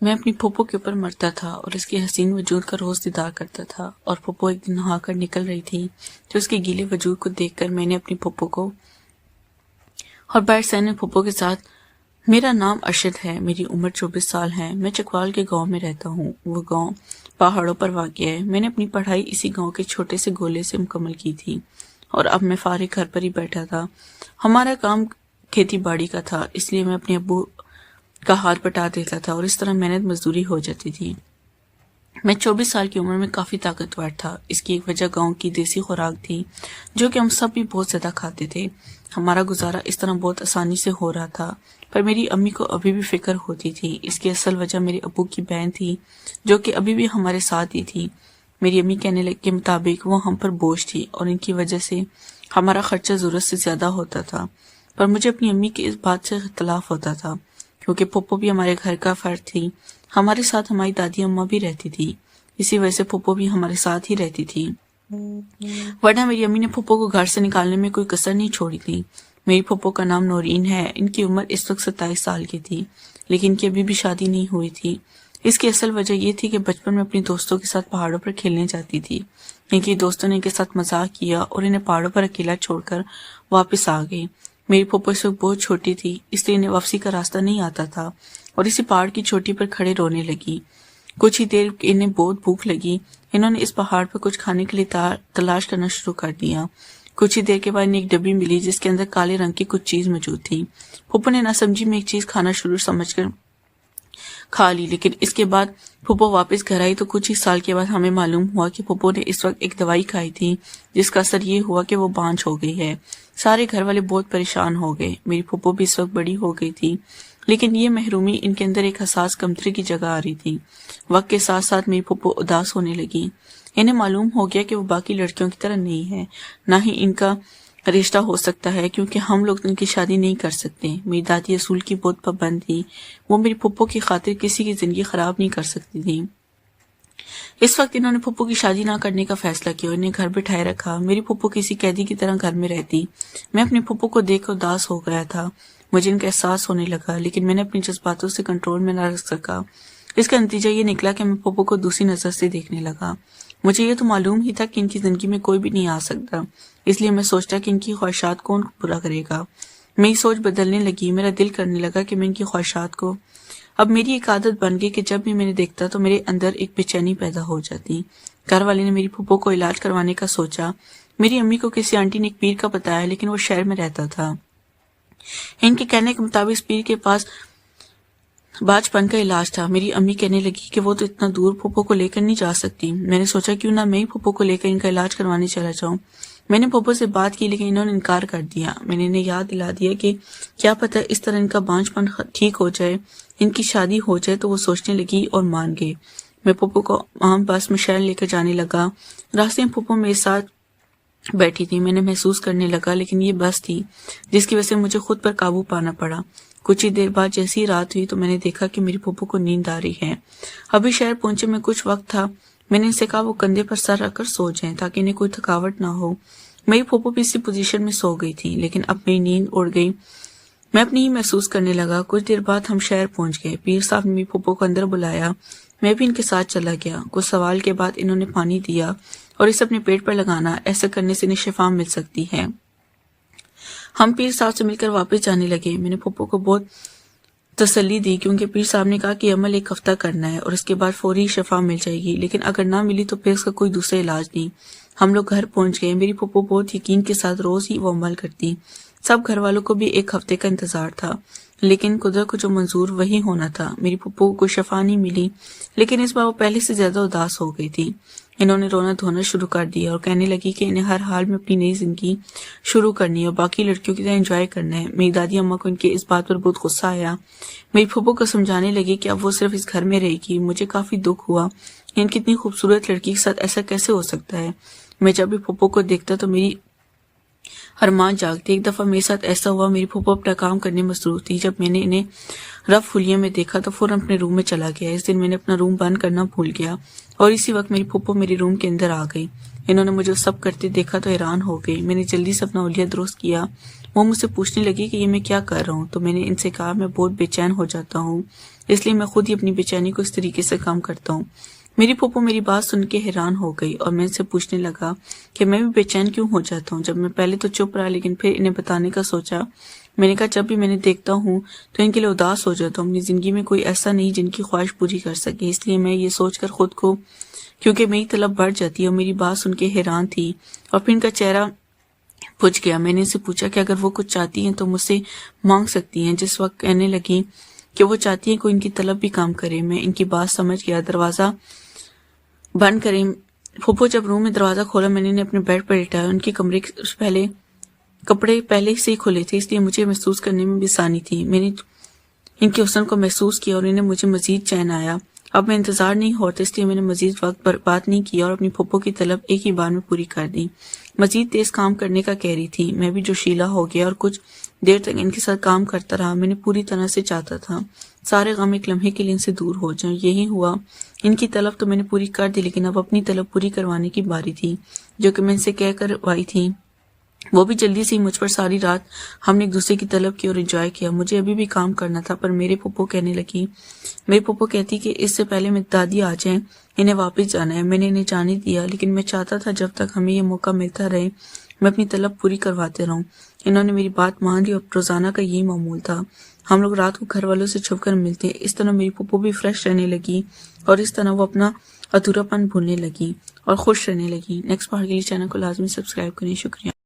میں اپنی پھوپھو کے اوپر مرتا تھا اور اس کے حسین وجود کا روز دیدار کرتا تھا، اور پھوپھو ایک دن نہا کر نکل رہی تھی تو اس کے گیلے وجود کو دیکھ کر میں نے اپنی پھوپھو کو اور باعث نے پھوپھو کے ساتھ، میرا نام ارشد ہے، میری عمر 24 سال ہے، میں چکوال کے گاؤں میں رہتا ہوں۔ وہ گاؤں پہاڑوں پر واقع ہے۔ میں نے اپنی پڑھائی اسی گاؤں کے چھوٹے سے گولے سے مکمل کی تھی اور اب میں فارغ گھر پر ہی بیٹھا تھا۔ ہمارا کام کھیتی باڑی کا تھا، اس لیے میں اپنے ابو کا ہاتھ بٹا دیتا تھا اور اس طرح محنت مزدوری ہو جاتی تھی۔ میں 24 سال کی عمر میں کافی طاقتور تھا۔ اس کی ایک وجہ گاؤں کی دیسی خوراک تھی جو کہ ہم سب بھی بہت زیادہ کھاتے تھے۔ ہمارا گزارا اس طرح بہت آسانی سے ہو رہا تھا، پر میری امی کو ابھی بھی فکر ہوتی تھی۔ اس کی اصل وجہ میرے ابو کی بہن تھی جو کہ ابھی بھی ہمارے ساتھ ہی تھی۔ میری امی کہنے کے مطابق وہ ہم پر بوجھ تھی اور ان کی وجہ سے ہمارا خرچہ ضرورت سے زیادہ ہوتا تھا، پر مجھے اپنی امی کی اس بات سے اختلاف ہوتا تھا کیونکہ پھوپھو بھی ہمارے گھر کا فرد تھی۔ ہمارے ساتھ ہماری دادی اماں بھی رہتی تھی، اسی وجہ سے پھوپھو بھی ہمارے ساتھ ہی رہتی تھی، ورنہ میری امی نے پھوپھو کو گھر سے نکالنے میں کوئی کسر نہیں چھوڑی تھی۔ میری پھوپھو کا نام نورین ہے۔ ان کی عمر اس وقت 27 سال کی تھی، لیکن ان کی ابھی بھی شادی نہیں ہوئی تھی۔ اس کی اصل وجہ یہ تھی کہ بچپن میں اپنی دوستوں کے ساتھ پہاڑوں پر کھیلنے جاتی تھی۔ ان کی دوستوں نے ان کے ساتھ مذاق کیا اور انہیں پہاڑوں پر اکیلا چھوڑ کر واپس آ گئی۔ میری پھوپھو اس وقت بہت چھوٹی تھی، اس لیے انہیں واپسی کا راستہ نہیں آتا تھا اور اسی پہاڑ کی چوٹی پر کھڑے رونے لگی۔ کچھ ہی دیر انہیں بہت بھوک لگی۔ انہوں نے اس پہاڑ پر کچھ کھانے کے لیے تلاش کرنا شروع کر دیا۔ کچھ ہی دیر کے بعد انہیں ایک ڈبی ملی جس کے اندر کالے رنگ کی کچھ چیز موجود تھی۔ پھوپھو نے نہ سمجھی میں ایک چیز کھانا شروع سمجھ کر کھا لی، لیکن اس کے بعد پھوپھو واپس گھر آئی تو کچھ ہی سال کے بعد ہمیں معلوم ہوا کہ پھوپھو نے اس وقت ایک دوائی کھائی تھی جس کا اثر یہ ہوا کہ وہ بانجھ ہو گئی ہے۔ سارے گھر والے بہت پریشان ہو گئے۔ میری پھوپھو بھی اس وقت بڑی ہو گئی تھی، لیکن یہ محرومی ان کے اندر ایک حساس کمتری کی جگہ آ رہی تھی۔ وقت کے ساتھ ساتھ میری پھوپھو اداس ہونے لگی۔ انہیں معلوم ہو گیا کہ وہ باقی لڑکیوں کی طرح نہیں ہے، نہ ہی ان کا رشتہ ہو سکتا ہے کیونکہ ہم لوگ ان کی شادی نہیں کر سکتے۔ میری دادی اصول کی بہت پابند تھی، وہ میری پھوپھو کی خاطر کسی کی زندگی خراب نہیں کر سکتی تھی۔ اس وقت انہوں نے پھوپھو کی شادی نہ کرنے کا فیصلہ کیا اور انہیں گھر بٹھائے رکھا۔ میری پھوپھو کسی قیدی کی طرح گھر میں رہتی۔ میں اپنی پھوپھو کو دیکھ کر اداس ہو گیا تھا، مجھے ان کا احساس ہونے لگا، لیکن میں نے اپنی جذباتوں سے کنٹرول میں نہ رکھ سکا۔ اس کا نتیجہ یہ نکلا کہ میں پھوپھو کو دوسری نظر سے دیکھنے لگا۔ مجھے یہ تو معلوم ہی تھا کہ ان کی زندگی میں کوئی بھی نہیں آ سکتا، اس لیے میں سوچتا کہ ان کی خواہشات کون پورا کرے گا۔ میری سوچ بدلنے لگی، میرا دل کرنے لگا کہ میں ان کی خواہشات کو، اب میری ایک عادت بن گئی کہ جب بھی میں نے دیکھتا تو میرے اندر ایک بے چینی پیدا ہو جاتی۔ گھر والے نے میری پھوپھو کو علاج کروانے کا سوچا۔ میری امی کو کسی آنٹی نے ایک پیر کا بتایا، لیکن وہ شہر میں رہتا تھا۔ ان کے کہنے کے مطابق اس پیر کے پاس باج پن کا علاج تھا۔ میری امی کہنے لگی کہ وہ تو اتنا دور پھوپھو کو لے کر نہیں جا سکتی۔ میں نے سوچا کیوں نہ میں ہی پھوپھو کو لے کر ان کا علاج کروانے چلا جاؤں۔ میں نے پھوپھو سے بات کی لیکن انہوں نے انکار کر دیا۔ میں نے انہیں یاد دلا دیا کہ کیا پتہ اس طرح ان کا بانجھ پن ٹھیک ہو جائے، ان کی شادی ہو جائے، تو وہ سوچنے لگی اور مان گئے۔ میں پھوپھو کو عام بس میں شہر لے کر جانے لگا۔ راستے میں پھوپھو میرے ساتھ بیٹھی تھی۔ میں نے محسوس کرنے لگا لیکن یہ بس تھی جس کی وجہ سے مجھے خود پر قابو پانا پڑا۔ کچھ ہی دیر بعد جیسی رات ہوئی تو میں نے دیکھا کہ میری پھوپھو کو نیند آ رہی ہے۔ ابھی شہر پہنچے میں کچھ وقت تھا۔ میں نے ان سے کہا وہ کندھے پر سر رکھ کر سو جائیں تاکہ انہیں کوئی تھکاوٹ نہ ہو۔ میری پھوپھو بھی اسی پوزیشن میں سو گئی تھی، لیکن اب میری نیند اڑ گئی۔ میں اپنی ہی محسوس کرنے لگا۔ کچھ دیر بعد ہم شہر پہنچ گئے۔ پیر صاحب نے میری پھوپھو کو اندر بلایا۔ میں بھی ان کے ساتھ چلا گیا۔ کچھ سوال کے بعد انہوں نے پانی دیا اور اسے اپنے پیٹ پر لگانا، ایسا کرنے سے انہیں شفا مل سکتی ہے۔ ہم پیر صاحب سے مل کر واپس جانے لگے۔ میں نے پھوپھو کو بہت تسلی دی کیونکہ پیر صاحب نے کہا کہ عمل 1 ہفتہ کرنا ہے اور اس کے بعد فوری شفا مل جائے گی، لیکن اگر نہ ملی تو پھر اس کا کوئی دوسرا علاج نہیں۔ ہم لوگ گھر پہنچ گئے۔ میری پھوپھو بہت یقین کے ساتھ روز ہی وہ عمل کرتی۔ سب گھر والوں کو بھی 1 ہفتے کا انتظار تھا، لیکن قدرت کو جو منظور وہی ہونا تھا۔ میری پھوپھو کو کوئی شفا نہیں ملی، لیکن اس بار وہ پہلے سے زیادہ اداس ہو گئی تھی۔ انہوں نے رونا دھونا شروع کر دیا اور کہنے لگی کہ انہیں ہر حال میں اپنی نئی زندگی شروع کرنی ہے اور باقی لڑکیوں کی طرح انجوائے کرنا ہے۔ میری دادی اماں کو ان کے اس بات پر بہت غصہ آیا۔ میری پھوپھو کو سمجھانے لگی کہ اب وہ صرف اس گھر میں رہے گی۔ مجھے کافی دکھ ہوا، ان کتنی خوبصورت لڑکی کے ساتھ ایسا کیسے ہو سکتا ہے۔ میں جب بھی پھوپھو کو دیکھتا تو میری ارمان جاگتی۔ ایک دفعہ میرے ساتھ ایسا ہوا، میری پھوپھو اپنا کام کرنے مصروف تھی۔ جب میں نے انہیں رف حلیے میں دیکھا تو فوراً اپنے روم میں چلا گیا۔ اس دن میں نے اپنا روم بند کرنا بھول گیا اور اسی وقت میری پھپھو میرے روم کے اندر آ گئی۔ انہوں نے مجھے سب کرتے دیکھا تو حیران ہو گئی۔ میں نے جلدی سے اپنا حلیہ درست کیا۔ وہ مجھ سے پوچھنے لگی کہ یہ میں کیا کر رہا ہوں، تو میں نے ان سے کہا میں بہت بے چین ہو جاتا ہوں، اس لیے میں خود ہی اپنی بے چینی کو اس طریقے سے کام کرتا ہوں۔ میری پھپھو میری بات سن کے حیران ہو گئی اور میں ان سے پوچھنے لگا کہ میں بھی بے چین کیوں ہو جاتا ہوں۔ جب میں پہلے تو چپ رہا لیکن پھر انہیں بتانے کا سوچا۔ میں نے کہا جب بھی میں نے دیکھتا ہوں تو ان کے لیے اداس ہو جاتا ہوں۔ اپنی زندگی میں کوئی ایسا نہیں جن کی خواہش پوری کر سکے، اس لیے میں یہ سوچ کر خود کو، کیونکہ میری طلب بڑھ جاتی ہے، اور میری بات سن کے حیران تھی اور پھر ان کا چہرہ پوچھ گیا۔ میں نے ان سے پوچھا کہ اگر وہ کچھ چاہتی ہیں تو مجھ سے مانگ سکتی ہیں۔ جس وقت کہنے لگی کہ وہ چاہتی ہیں کوئی ان کی طلب بھی کام کرے، میں ان کی بات سمجھ گیا۔ دروازہ بند کریں پھپھو جب روم میں دروازہ کھولا، میں نے انہیں اپنے بیڈ پر لٹایا۔ ان کے کپڑے پہلے سے ہی کھلے تھے، اس لیے مجھے محسوس کرنے میں بھی آسانی تھی۔ میں نے ان کے حسن کو محسوس کیا اور انہیں مجھے مزید چین آیا۔ اب میں انتظار نہیں ہوتا، اس لیے میں نے مزید وقت برباد نہیں کیا اور اپنی پھپھو کی طلب ایک ہی بار میں پوری کر دی۔ مزید تیز کام کرنے کا کہہ رہی تھی۔ میں بھی جوشیلا ہو گیا اور کچھ دیر تک ان کے ساتھ کام کرتا رہا۔ میں نے پوری طرح سے چاہتا تھا سارے غم ایک لمحے کے لیے ان سے دور ہو جائیں۔ یہی ہوا۔ ان کی طلب تو میں نے پوری کر دی، لیکن اب اپنی طلب پوری کروانے کی باری تھی جو کہ میں ان سے کہہ کر آئی تھی۔ وہ بھی جلدی سے مجھ پر۔ ساری رات ہم نے ایک دوسرے کی طلب کی اور انجوائے کیا۔ مجھے ابھی بھی کام کرنا تھا، پر میری پھپھو کہتی کہ اس سے پہلے میں دادی آ جائیں، انہیں واپس جانا ہے۔ میں نے انہیں جانے دیا، لیکن میں چاہتا تھا جب تک ہمیں یہ موقع ملتا رہے میں اپنی طلب پوری کرواتے رہوں۔ انہوں نے میری بات مان لی اور روزانہ کا یہی معمول تھا۔ ہم لوگ رات کو گھر والوں سے چھپ کر ملتے۔ اس طرح میری پھپھو بھی فریش رہنے لگی اور اس طرح وہ اپنا ادھورا پن بھولنے لگی اور خوش رہنے لگی۔ نیکسٹ پارٹ کے لیے چینل کو لازمی سبسکرائب کریں۔ شکریہ۔